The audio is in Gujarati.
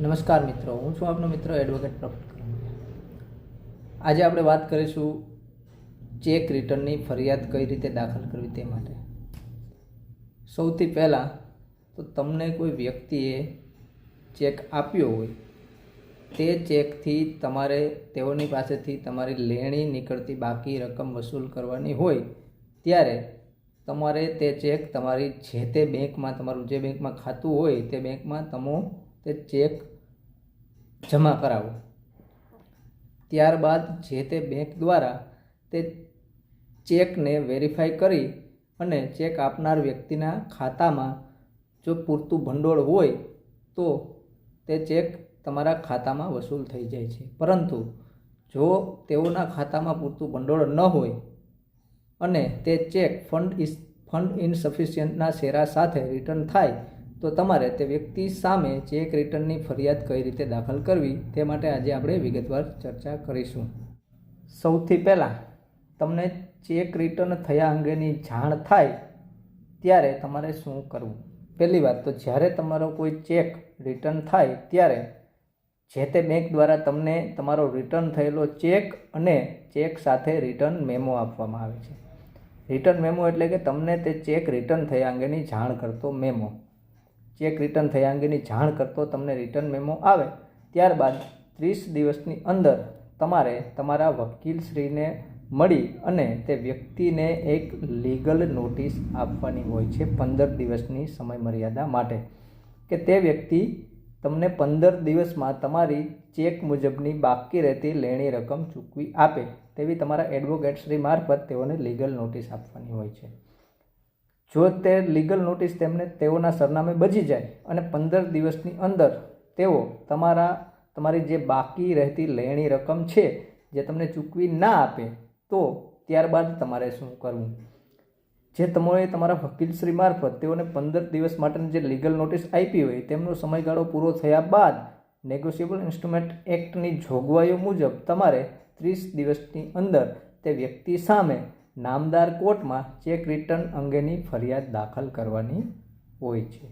નમસ્કાર મિત્રો, હું છું આપનો મિત્ર એડવોકેટ પ્રોફિટ કરંગિયા। આજે આપણે વાત કરીશું ચેક રિટર્નની ફરિયાદ કઈ રીતે દાખલ કરવી તે માટે। સૌથી પહેલાં તો તમને કોઈ વ્યક્તિએ ચેક આપ્યો હોય, તે ચેકથી તમારે તેઓની પાસેથી તમારી લેણી નીકળતી બાકી રકમ વસૂલ કરવાની હોય ત્યારે તમારે તે ચેક તમારી જે તે બેંકમાં, તમારું જે બેંકમાં ખાતું હોય તે બેંકમાં તે ચેક જમા કરાવો। ત્યારબાદ જે તે બેંક દ્વારા તે ચેકને વેરીફાઈ કરી અને ચેક આપનાર વ્યક્તિના ખાતામાં જો પૂરતું ભંડોળ હોય તો તે ચેક તમારા ખાતામાં વસૂલ થઈ જાય છે। પરંતુ જો તેઓના ખાતામાં પૂરતું ભંડોળ ન હોય અને તે ચેક ફંડ ઇનસફિશિયન્ટના શેરા સાથે રિટર્ન થાય તો તમારે તે વ્યક્તિ સામે ચેક રિટર્નની ફરિયાદ કઈ રીતે દાખલ કરવી તે માટે આજે આપણે વિગતવાર ચર્ચા કરીશું। સૌથી પહેલાં તમને ચેક રિટર્ન થયા અંગેની જાણ થાય ત્યારે તમારે શું કરવું? પહેલી વાત તો જ્યારે તમારો કોઈ ચેક રિટર્ન થાય ત્યારે જે તે બેંક દ્વારા તમને તમારો રિટર્ન થયેલો ચેક અને ચેક સાથે રિટર્ન મેમો આપવામાં આવે છે। રિટર્ન મેમો એટલે કે તમને તે ચેક રિટર્ન થયા અંગેની જાણ કરતો મેમો। ચેક રિટર્ન થયા અંગેની જાણ કરતો તમને રિટર્ન મેમો આવે ત્યારબાદ 30 દિવસની અંદર તમારે તમારા વકીલશ્રીને મળી અને તે વ્યક્તિને એક લીગલ નોટિસ આપવાની હોય છે 15 દિવસની સમયમર્યાદા માટે, કે તે વ્યક્તિ તમને 15 દિવસમાં તમારી ચેક મુજબની બાકી રહેતી લેણી રકમ ચૂકવી આપે તેવી તમારા એડવોકેટશ્રી મારફત તેઓને લીગલ નોટિસ આપવાની હોય છે। જો તે લીગલ નોટિસ તેઓના સરનામે બજી જાય અને 15 દિવસની અંદર તેઓ તમારી જે બાકી રહેતી લેણી રકમ છે જે તમને ચૂકવી ના આપે તો ત્યારબાદ તમારે શું કરવું? જે તમારા વકીલશ્રી મારફત તેઓને 15 દિવસ માટેની જે લીગલ નોટિસ આપી હોય તેમનો સમયગાળો પૂરો થયા બાદ નેગોશિયેબલ ઇન્સ્ટ્રુમેન્ટ એક્ટની જોગવાઈઓ મુજબ તમારે 30 દિવસની અંદર તે વ્યક્તિ સામે નામદાર કોર્ટમાં ચેક રિટર્ન અંગેની ફરિયાદ દાખલ કરવાની હોય છે।